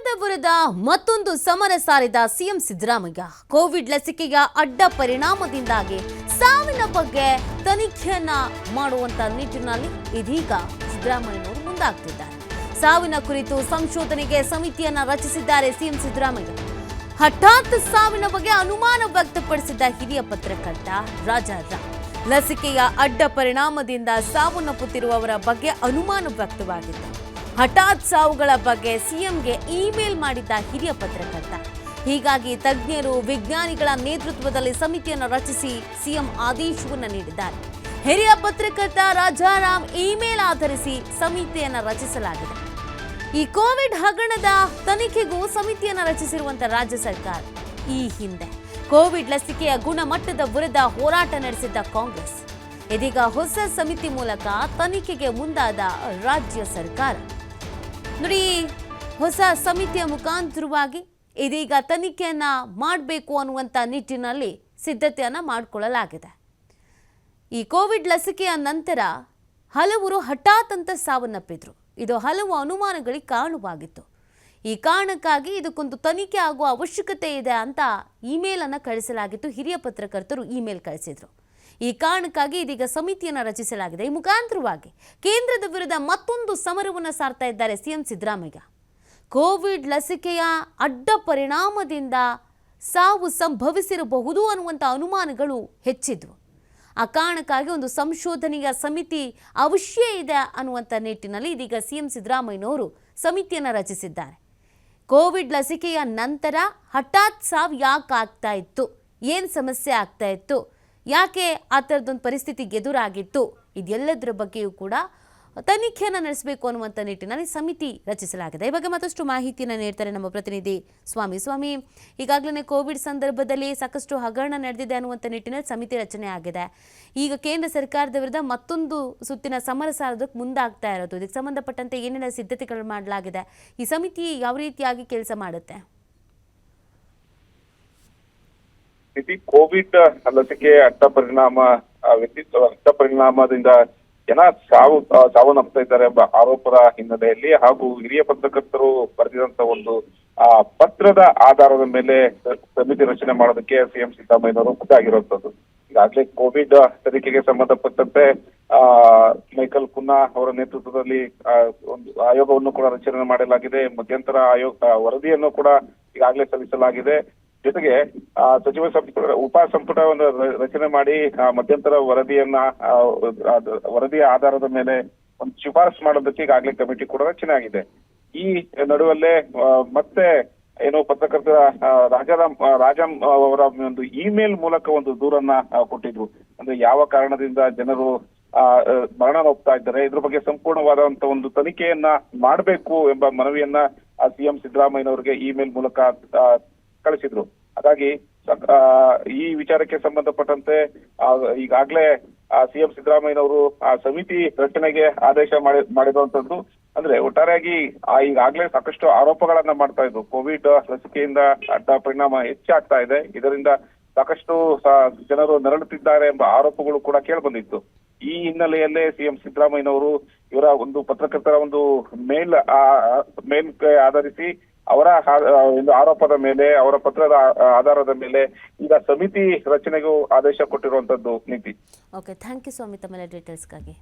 ಕೇಂದ್ರದ ವಿರುದ್ಧ ಮತ್ತೊಂದು ಸಮರ ಸಾರಿದ ಸಿಎಂ ಸಿದ್ದರಾಮಯ್ಯ. ಕೋವಿಡ್ ಲಸಿಕೆಯ ಅಡ್ಡ ಪರಿಣಾಮದಿಂದಾಗಿ ಸಾವಿನ ಬಗ್ಗೆ ತನಿಖೆಯನ್ನ ಮಾಡುವಂತ ನಿಟ್ಟಿನಲ್ಲಿ ಇದೀಗ ಸಿದ್ದರಾಮಯ್ಯನವರು ಮುಂದಾಗ್ತಿದ್ದಾರೆ. ಸಾವಿನ ಕುರಿತು ಸಂಶೋಧನೆಗೆ ಸಮಿತಿಯನ್ನ ರಚಿಸಿದ್ದಾರೆ ಸಿಎಂ ಸಿದ್ದರಾಮಯ್ಯ. ಹಠಾತ್ ಸಾವಿನ ಬಗ್ಗೆ ಅನುಮಾನ ವ್ಯಕ್ತಪಡಿಸಿದ್ದ ಹಿರಿಯ ಪತ್ರಕರ್ತ ರಾಜಾರಾಮ್. ಲಸಿಕೆಯ ಅಡ್ಡ ಪರಿಣಾಮದಿಂದ ಸಾವನ್ನಪ್ಪುತ್ತಿರುವವರ ಬಗ್ಗೆ ಅನುಮಾನ ವ್ಯಕ್ತವಾಗಿತ್ತು. ಹಠಾತ್ ಸಾವುಗಳ ಬಗ್ಗೆ ಸಿಎಂಗೆ ಇಮೇಲ್ ಮಾಡಿದ್ದ ಹಿರಿಯ ಪತ್ರಕರ್ತ. ಹೀಗಾಗಿ ತಜ್ಞರು ವಿಜ್ಞಾನಿಗಳ ನೇತೃತ್ವದಲ್ಲಿ ಸಮಿತಿಯನ್ನು ರಚಿಸಿ ಸಿಎಂ ಆದೇಶವನ್ನು ನೀಡಿದ್ದಾರೆ. ಹಿರಿಯ ಪತ್ರಕರ್ತ ರಾಜಾರಾಮ್ ಇಮೇಲ್ ಆಧರಿಸಿ ಸಮಿತಿಯನ್ನು ರಚಿಸಲಾಗಿದೆ. ಈ ಕೋವಿಡ್ ಹಗರಣದ ತನಿಖೆಗೂ ಸಮಿತಿಯನ್ನು ರಚಿಸಿರುವಂತಹ ರಾಜ್ಯ ಸರ್ಕಾರ. ಈ ಹಿಂದೆ ಕೋವಿಡ್ ಲಸಿಕೆಯ ಗುಣಮಟ್ಟದ ವಿರುದ್ಧ ಹೋರಾಟ ನಡೆಸಿದ್ದ ಕಾಂಗ್ರೆಸ್ ಇದೀಗ ಹೊಸ ಸಮಿತಿ ಮೂಲಕ ತನಿಖೆಗೆ ಮುಂದಾದ ರಾಜ್ಯ ಸರ್ಕಾರ. ನೋಡಿ, ಹೊಸ ಸಮಿತಿಯ ಮುಖಾಂತರವಾಗಿ ಇದೀಗ ತನಿಖೆಯನ್ನ ಮಾಡಬೇಕು ಅನ್ನುವಂಥ ನಿಟ್ಟಿನಲ್ಲಿ ಸಿದ್ಧತೆಯನ್ನ ಮಾಡಿಕೊಳ್ಳಲಾಗಿದೆ. ಈ ಕೋವಿಡ್ ಲಸಿಕೆಯ ನಂತರ ಹಲವರು ಹಠಾತ್ ಅಂತ ಸಾವನ್ನಪ್ಪಿದ್ರು. ಇದು ಹಲವು ಅನುಮಾನಗಳಿಗೆ ಕಾರಣವಾಗಿತ್ತು. ಈ ಕಾರಣಕ್ಕಾಗಿ ಇದಕ್ಕೊಂದು ತನಿಖೆ ಆಗುವ ಅವಶ್ಯಕತೆ ಇದೆ ಅಂತ ಇಮೇಲ್ ಅನ್ನು ಕಳಿಸಲಾಗಿತ್ತು. ಹಿರಿಯ ಪತ್ರಕರ್ತರು ಇಮೇಲ್ ಕಳಿಸಿದ್ರು. ಈ ಕಾರಣಕ್ಕಾಗಿ ಇದೀಗ ಸಮಿತಿಯನ್ನು ರಚಿಸಲಾಗಿದೆ. ಈ ಮುಖಾಂತರವಾಗಿ ಕೇಂದ್ರದ ವಿರುದ್ಧ ಮತ್ತೊಂದು ಸಮರವನ್ನು ಸಾರ್ತಾ ಇದ್ದಾರೆ ಸಿಎಂ ಸಿದ್ದರಾಮಯ್ಯ. ಕೋವಿಡ್ ಲಸಿಕೆಯ ಅಡ್ಡ ಪರಿಣಾಮದಿಂದ ಸಾವು ಸಂಭವಿಸಿರಬಹುದು ಅನ್ನುವಂಥ ಅನುಮಾನಗಳು ಹೆಚ್ಚಿದ್ವು. ಆ ಕಾರಣಕ್ಕಾಗಿ ಒಂದು ಸಂಶೋಧನೆಯ ಸಮಿತಿ ಅವಶ್ಯ ಇದೆ ಅನ್ನುವಂಥ ನಿಟ್ಟಿನಲ್ಲಿ ಇದೀಗ ಸಿಎಂ ಸಿದ್ದರಾಮಯ್ಯನವರು ಸಮಿತಿಯನ್ನು ರಚಿಸಿದ್ದಾರೆ. ಕೋವಿಡ್ ಲಸಿಕೆಯ ನಂತರ ಹಠಾತ್ ಸಾವು ಯಾಕೆ ಆಗ್ತಾ ಇತ್ತು, ಏನು ಸಮಸ್ಯೆ ಆಗ್ತಾ ಇತ್ತು, ಯಾಕೆ ಆ ಥರದೊಂದು ಪರಿಸ್ಥಿತಿ ಎದುರಾಗಿತ್ತು, ಇದೆಲ್ಲದರ ಬಗ್ಗೆಯೂ ಕೂಡ ತನಿಖೆಯನ್ನು ನಡೆಸಬೇಕು ಅನ್ನುವಂಥ ನಿಟ್ಟಿನಲ್ಲಿ ಸಮಿತಿ ರಚಿಸಲಾಗಿದೆ. ಈ ಬಗ್ಗೆ ಮತ್ತಷ್ಟು ಮಾಹಿತಿಯನ್ನು ನೀಡ್ತಾರೆ ನಮ್ಮ ಪ್ರತಿನಿಧಿ ಸ್ವಾಮಿ. ಈಗಾಗಲೇ ಕೋವಿಡ್ ಸಂದರ್ಭದಲ್ಲಿ ಸಾಕಷ್ಟು ಹಗರಣ ನಡೆದಿದೆ ಅನ್ನುವಂಥ ನಿಟ್ಟಿನಲ್ಲಿ ಸಮಿತಿ ರಚನೆ ಆಗಿದೆ. ಈಗ ಕೇಂದ್ರ ಸರ್ಕಾರದ ವಿರುದ್ಧ ಮತ್ತೊಂದು ಸುತ್ತಿನ ಸಮರ ಸಾರೋದಕ್ಕೆ ಮುಂದಾಗ್ತಾ ಇರೋದು. ಇದಕ್ಕೆ ಸಂಬಂಧಪಟ್ಟಂತೆ ಏನೇನು ಸಿದ್ಧತೆಗಳು ಮಾಡಲಾಗಿದೆ, ಈ ಸಮಿತಿ ಯಾವ ರೀತಿಯಾಗಿ ಕೆಲಸ ಮಾಡುತ್ತೆ? ಕೋವಿಡ್ ಲಸಿಕೆ ಅಡ್ಡ ಪರಿಣಾಮದಿಂದ ಜನ ಸಾವನ್ನಪ್ತಾ ಇದ್ದಾರೆ ಎಂಬ ಆರೋಪದ ಹಿನ್ನೆಲೆಯಲ್ಲಿ ಹಾಗೂ ಹಿರಿಯ ಪತ್ರಕರ್ತರು ಬರೆದಿದಂತ ಒಂದು ಪತ್ರದ ಆಧಾರದ ಮೇಲೆ ಸಮಿತಿ ರಚನೆ ಮಾಡೋದಕ್ಕೆ ಸಿಎಂ ಸಿದ್ದರಾಮಯ್ಯನವರು ಮುಂದಾಗಿರುವಂತದ್ದು. ಈಗಾಗಲೇ ಕೋವಿಡ್ ತನಿಖೆಗೆ ಸಂಬಂಧಪಟ್ಟಂತೆ ಮೈಕಲ್ ಕುನ್ನಾ ಅವರ ನೇತೃತ್ವದಲ್ಲಿ ಒಂದು ಆಯೋಗವನ್ನು ಕೂಡ ರಚನೆ ಮಾಡಲಾಗಿದೆ. ಮಧ್ಯಂತರ ವರದಿಯನ್ನು ಕೂಡ ಈಗಾಗಲೇ ಸಲ್ಲಿಸಲಾಗಿದೆ. ಜೊತೆಗೆ ಸಚಿವ ಸಂಪುಟ ಉಪ ಸಂಪುಟವನ್ನು ರಚನೆ ಮಾಡಿ ಮಧ್ಯಂತರ ವರದಿಯ ಆಧಾರದ ಮೇಲೆ ಒಂದು ಶಿಫಾರಸು ಮಾಡೋದಕ್ಕೆ ಈಗಾಗಲೇ ಕಮಿಟಿ ಕೂಡ ರಚನೆ ಆಗಿದೆ. ಈ ನಡುವಲ್ಲೇ ಮತ್ತೆ ಏನು ಪತ್ರಕರ್ತರ ರಾಜಾರಾಮ್ ಅವರ ಒಂದು ಇಮೇಲ್ ಮೂಲಕ ಒಂದು ದೂರನ್ನ ಕೊಟ್ಟಿದ್ರು. ಅಂದ್ರೆ ಯಾವ ಕಾರಣದಿಂದ ಜನರು ಮರಣ ಹೋಗ್ತಾ ಇದ್ದಾರೆ, ಇದ್ರ ಬಗ್ಗೆ ಸಂಪೂರ್ಣವಾದಂತ ಒಂದು ತನಿಖೆಯನ್ನ ಮಾಡಬೇಕು ಎಂಬ ಮನವಿಯನ್ನ ಸಿಎಂ ಸಿದ್ದರಾಮಯ್ಯನವರಿಗೆ ಇಮೇಲ್ ಮೂಲಕ ಕಳಿಸಿದ್ರು. ಹಾಗಾಗಿ ಈ ವಿಚಾರಕ್ಕೆ ಸಂಬಂಧಪಟ್ಟಂತೆ ಈಗಾಗಲೇ ಸಿಎಂ ಸಿದ್ದರಾಮಯ್ಯನವರು ಆ ಸಮಿತಿ ರಚನೆಗೆ ಆದೇಶ ಮಾಡಿರುವಂತದ್ದು. ಅಂದ್ರೆ ಒಟ್ಟಾರೆಯಾಗಿ ಈಗಾಗಲೇ ಸಾಕಷ್ಟು ಆರೋಪಗಳನ್ನ ಮಾಡ್ತಾ ಇದ್ರು. ಕೋವಿಡ್ ಲಸಿಕೆಯಿಂದ ಅಡ್ಡ ಪರಿಣಾಮ ಹೆಚ್ಚಾಗ್ತಾ ಇದೆ, ಇದರಿಂದ ಸಾಕಷ್ಟು ಜನರು ನರಳುತ್ತಿದ್ದಾರೆ ಎಂಬ ಆರೋಪಗಳು ಕೂಡ ಕೇಳಿಬಂದಿತ್ತು. ಈ ಹಿನ್ನೆಲೆಯಲ್ಲೇ ಸಿಎಂ ಸಿದ್ದರಾಮಯ್ಯನವರು ಇವರ ಒಂದು ಪತ್ರಕರ್ತರ ಒಂದು ಮೇಲ್ ಆಧರಿಸಿ ಅವರ ಒಂದು ಆರೋಪದ ಮೇಲೆ, ಅವರ ಪತ್ರದ ಆಧಾರದ ಮೇಲೆ ಈಗ ಸಮಿತಿ ರಚನೆಗೂ ಆದೇಶ ಕೊಟ್ಟಿರುವಂತದ್ದು ನೀತಿ. ಓಕೆ, ಥ್ಯಾಂಕ್ ಯು ಸ್ವಾಮಿ ತಮ್ಮೆಲ್ಲ ಡೀಟೇಲ್ಸ್ಗಾಗಿ.